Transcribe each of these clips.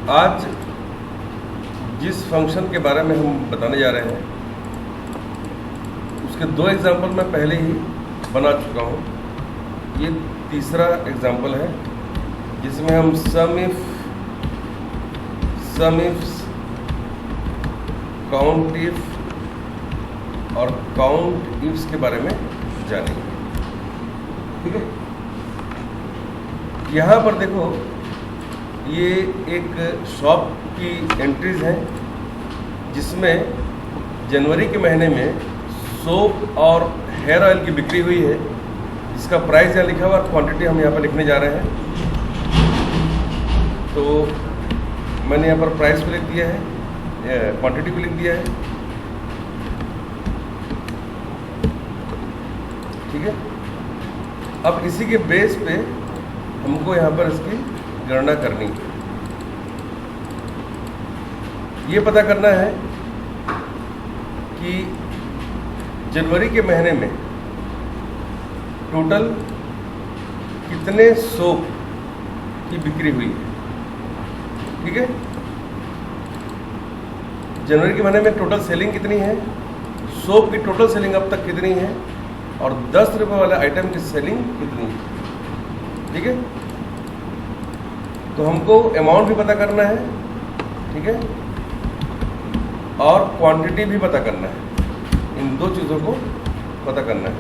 आज जिस फंक्शन के बारे में हम बताने जा रहे हैं उसके दो एग्जाम्पल मैं पहले ही बना चुका हूँ। ये तीसरा एग्जाम्पल है जिसमें हम सम इफ्स, काउंट इफ और काउंट इफ्स के बारे में जानेंगे। ठीक है, यहाँ पर देखो ये एक शॉप की एंट्रीज हैं जिसमें जनवरी के महीने में सोप और हेयर ऑयल की बिक्री हुई है, जिसका प्राइस यहाँ लिखा हुआ और क्वांटिटी हम यहाँ पर लिखने जा रहे हैं। तो मैंने यहाँ पर प्राइस को लिख दिया है, क्वांटिटी को लिख दिया है। ठीक है, अब इसी के बेस पे हमको यहाँ पर इसकी गणना करनी है। ये पता करना है कि जनवरी के महीने में टोटल कितने सोप की बिक्री हुई है। ठीक है, जनवरी के महीने में टोटल सेलिंग कितनी है, सोप की टोटल सेलिंग अब तक कितनी है और 10 रुपये वाले आइटम की सेलिंग कितनी है। ठीक है, तो हमको अमाउंट भी पता करना है। ठीक है, और क्वांटिटी भी पता करना है। इन दो चीज़ों को पता करना है।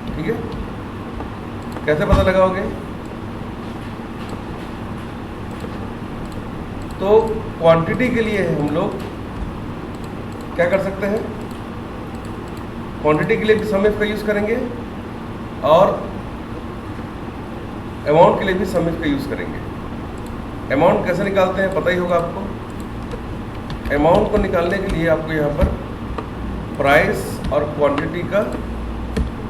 ठीक है, कैसे पता लगाओगे? तो क्वांटिटी के लिए हम लोग क्या कर सकते हैं, क्वांटिटी के लिए भी सम इफ का यूज़ करेंगे और अमाउंट के लिए भी सम इफ का यूज़ करेंगे। अमाउंट कैसे निकालते हैं पता ही होगा आपको। अमाउंट को निकालने के लिए आपको यहाँ पर प्राइस और क्वांटिटी का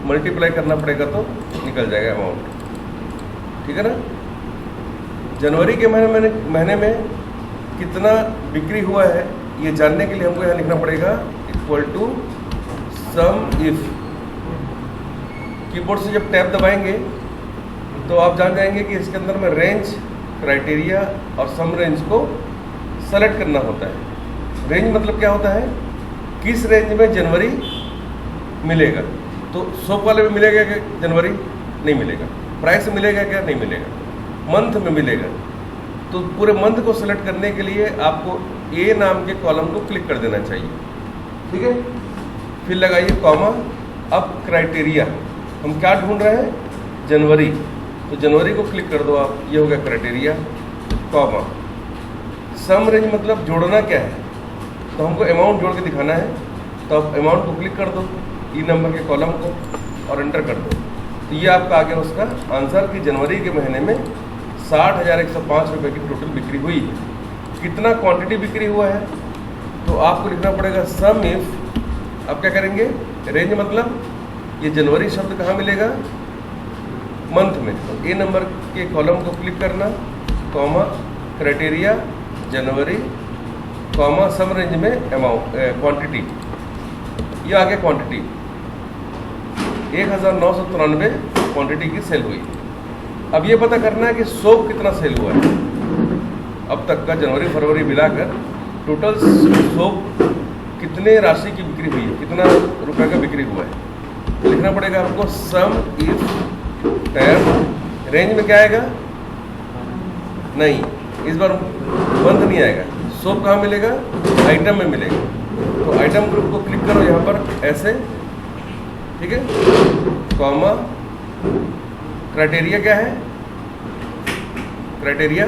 मल्टीप्लाई करना पड़ेगा तो निकल जाएगा अमाउंट। ठीक है ना। जनवरी के महीने में कितना बिक्री हुआ है ये जानने के लिए हमको यहाँ लिखना पड़ेगा equal to sum if. Keyboard से जब टैब दबाएंगे तो आप जान जाएंगे कि इसके अंदर में रेंज, क्राइटेरिया और सम रेंज को सेलेक्ट करना होता है। रेंज मतलब क्या होता है, किस रेंज में जनवरी मिलेगा। तो सोप वाले में मिलेगा क्या जनवरी? नहीं मिलेगा। प्राइस में मिलेगा क्या? नहीं मिलेगा। मंथ में मिलेगा। तो पूरे मंथ को सेलेक्ट करने के लिए आपको ए नाम के कॉलम को क्लिक कर देना चाहिए। ठीक है, फिर लगाइए कॉमा। अब क्राइटेरिया हम क्या ढूंढ रहे हैं, जनवरी। तो जनवरी को क्लिक कर दो आप, ये हो गया क्राइटेरिया, कॉमा। सम रेंज मतलब जोड़ना क्या है, तो हमको अमाउंट जोड़ के दिखाना है। तो आप अमाउंट को क्लिक कर दो ई नंबर के कॉलम को और एंटर कर दो। तो ये आपका आ गया उसका आंसर कि जनवरी के महीने में 60,105 रुपये की टोटल बिक्री हुई है। कितना क्वांटिटी बिक्री हुआ है तो आपको लिखना पड़ेगा सम इफ। आप क्या करेंगे, रेंज मतलब ये जनवरी शब्द कहाँ मिलेगा, मंथ में। तो ए नंबर के कॉलम को क्लिक करना, कॉमा, क्राइटेरिया जनवरी, कॉमा, सम रेंज में अमाउंट क्वांटिटी। ये आ गया क्वांटिटी 1993 क्वांटिटी की सेल हुई। अब ये पता करना है कि सोप कितना सेल हुआ है अब तक का, जनवरी फरवरी मिलाकर टोटल सोप कितने राशि की बिक्री हुई है, कितना रुपए का बिक्री हुआ है। तो लिखना पड़ेगा आपको सम इफ टैब। रेंज में क्या आएगा, नहीं, इस बार बंद नहीं आएगा। सोप कहाँ मिलेगा, आइटम में मिलेगा। तो आइटम ग्रुप को क्लिक करो यहाँ पर ऐसे। ठीक है, कॉमा, क्राइटेरिया क्या है, क्राइटेरिया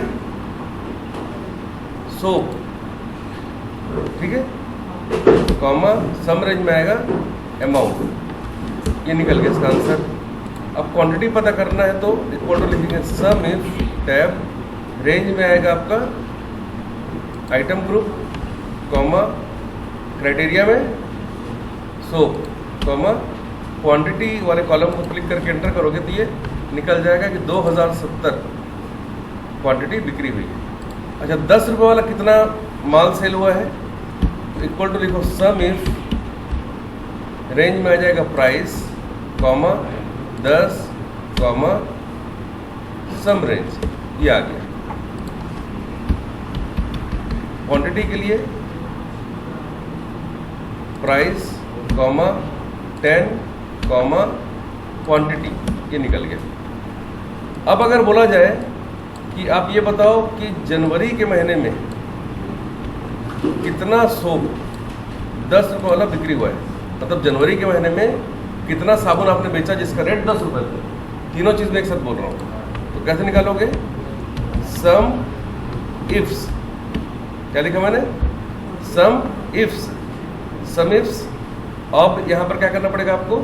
सोप। ठीक है, कॉमा, सम रेंज में आएगा अमाउंट। ये निकल गया इसका आंसर। अब क्वांटिटी पता करना है तो इक्वल टू लिखेंगे सम इफ टैब। रेंज में आएगा आपका आइटम ग्रुप, कॉमा, क्राइटेरिया में सोप, कॉमा, क्वांटिटी वाले कॉलम को क्लिक करके एंटर करोगे तो ये निकल जाएगा कि 2070 क्वांटिटी बिक्री हुई है। अच्छा, 10 रुपये वाला कितना माल सेल हुआ है, तो इक्वल टू लिखो सम इफ। रेंज में आ जाएगा प्राइस, कॉमा, 10, कॉमा, सम रेंज। ये आ गया। क्वांटिटी के लिए प्राइस कॉमा 10 कॉमा क्वांटिटी, ये निकल गया। अब अगर बोला जाए कि आप ये बताओ कि जनवरी के महीने में कितना सोप 10 रुपये वाला बिक्री हुआ है, मतलब जनवरी के महीने में कितना साबुन आपने बेचा जिसका रेट 10 रुपये था। तीनों चीज़ में एक साथ बोल रहा हूँ, तो कैसे निकालोगे? सम इफ्स, क्या लिखा मैंने? सम इफ्स। सम इफ्स। अब यहाँ पर क्या करना पड़ेगा आपको?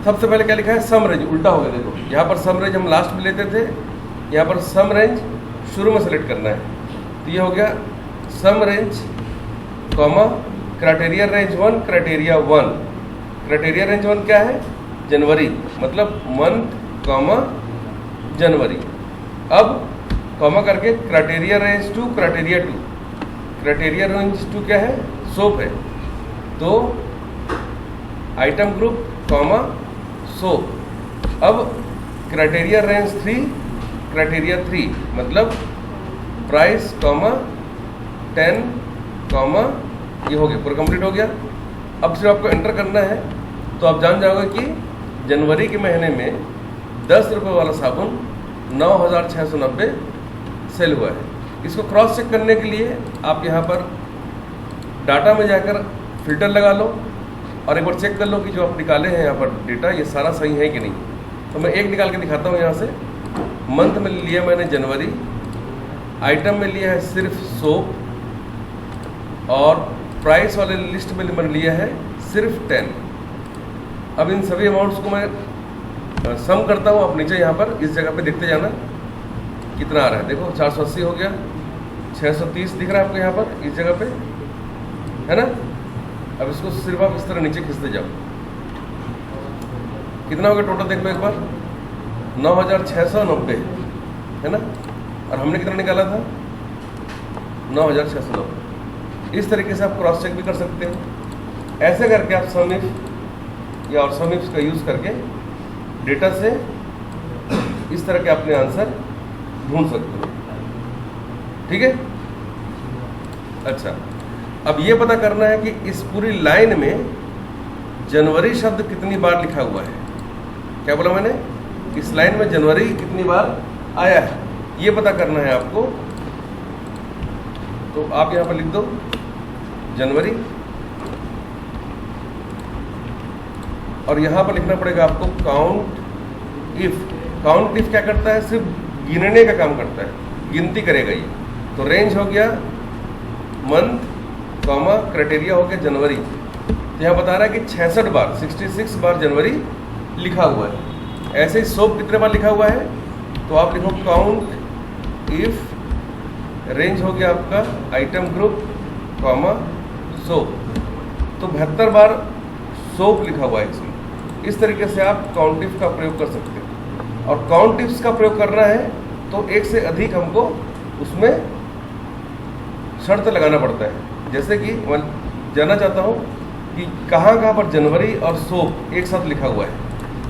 सबसे पहले क्या लिखा है? सम रेंज। उल्टा हो गया, देखो यहाँ पर सम रेंज हम लास्ट में लेते थे, यहाँ पर सम रेंज शुरू में सेलेक्ट करना है। तो ये हो गया sum range comma criteria range 1 criteria 1। Criteria range 1 क्या है? जनवरी, मतलब मंथ कॉमा जनवरी। अब कॉमा करके criteria range 2 criteria 2। Criteria range 2 क्या है? सोप है, तो आइटम ग्रुप कॉमा सोप। अब क्राइटेरिया रेंज 3 क्राइटेरिया 3, मतलब प्राइस कॉमा 10 कॉमा, ये हो गया, पूरा कंप्लीट हो गया। अब सिर्फ आपको एंटर करना है, तो आप जान जाओगे कि जनवरी के महीने में 10 रुपये वाला साबुन 9,690 सेल हुआ है। इसको क्रॉस चेक करने के लिए आप यहाँ पर डाटा में जाकर फिल्टर लगा लो और एक बार चेक कर लो कि जो आप निकाले हैं यहाँ पर डेटा, ये सारा सही है कि नहीं। तो मैं एक निकाल के दिखाता हूँ यहाँ से। मंथ में लिया मैंने जनवरी, आइटम में लिया है सिर्फ सोप, और प्राइस वाले लिस्ट में मैंने लिया है सिर्फ 10। अब इन सभी अमाउंट्स को मैं सम करता हूँ। आप नीचे यहाँ पर इस जगह पे देखते जाना कितना आ रहा है। देखो 480 हो गया, 630 दिख रहा है आपको यहाँ पर इस जगह पे, है ना। अब इसको सिर्फ आप इस तरह नीचे खींचते जाओ, कितना हो गया टोटल देख लो एक बार, 9,690, है ना। और हमने कितना निकाला था? 9,690। इस तरीके से आप क्रॉस चेक भी कर सकते हैं। ऐसे करके आप सम इफ या और सम इफ्स का यूज़ करके डेटा से इस तरह के अपने आंसर ढूंढ सकते हो, ठीक है। अच्छा, अब ये पता करना है कि इस पूरी लाइन में जनवरी शब्द कितनी बार लिखा हुआ है। क्या बोला मैंने? इस लाइन में जनवरी कितनी बार आया है, ये पता करना है आपको। तो आप यहाँ पर लिख दो जनवरी, और यहाँ पर लिखना पड़ेगा आपको काउंट इफ। काउंट इफ क्या करता है? सिर्फ गिनने का काम करता है, गिनती करेगा ये। तो रेंज हो गया मंथ कॉमा क्राइटेरिया हो गया जनवरी। तो यहाँ बता रहा है कि 66 बार 66 बार जनवरी लिखा हुआ है। ऐसे ही सोप कितने बार लिखा हुआ है? तो आप लिखो काउंट इफ, रेंज हो गया आपका आइटम ग्रुप कॉमा सोप। तो 72 बार सोप लिखा हुआ है इसमें। इस तरीके से आप काउंट इफ का प्रयोग कर सकते हैं। और काउंट इफ्स का प्रयोग करना है तो एक से अधिक हमको उसमें शर्त लगाना पड़ता है। जैसे कि मैं जानना चाहता हूँ कि कहाँ कहाँ पर जनवरी और सोप एक साथ लिखा हुआ है,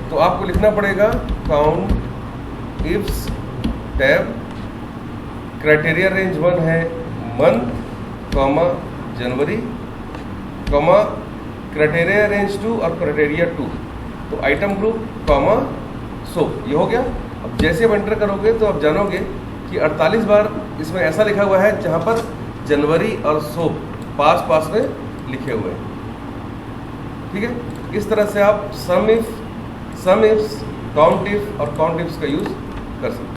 तो आपको लिखना पड़ेगा count ifs tab, criteria range 1 है मंथ कॉमा जनवरी कॉमा क्राइटेरिया रेंज 2 और क्राइटेरिया 2, तो आइटम ग्रुप कॉमा सोप। ये हो गया। अब जैसे आप एंटर करोगे तो आप जानोगे कि 48 बार इसमें ऐसा लिखा हुआ है जहाँ पर जनवरी और सोप पास पास में लिखे हुए हैं, ठीक है। इस तरह से आप सम इफ, काउंट इफ और काउंट इफ्स का यूज़ कर सकते हैं।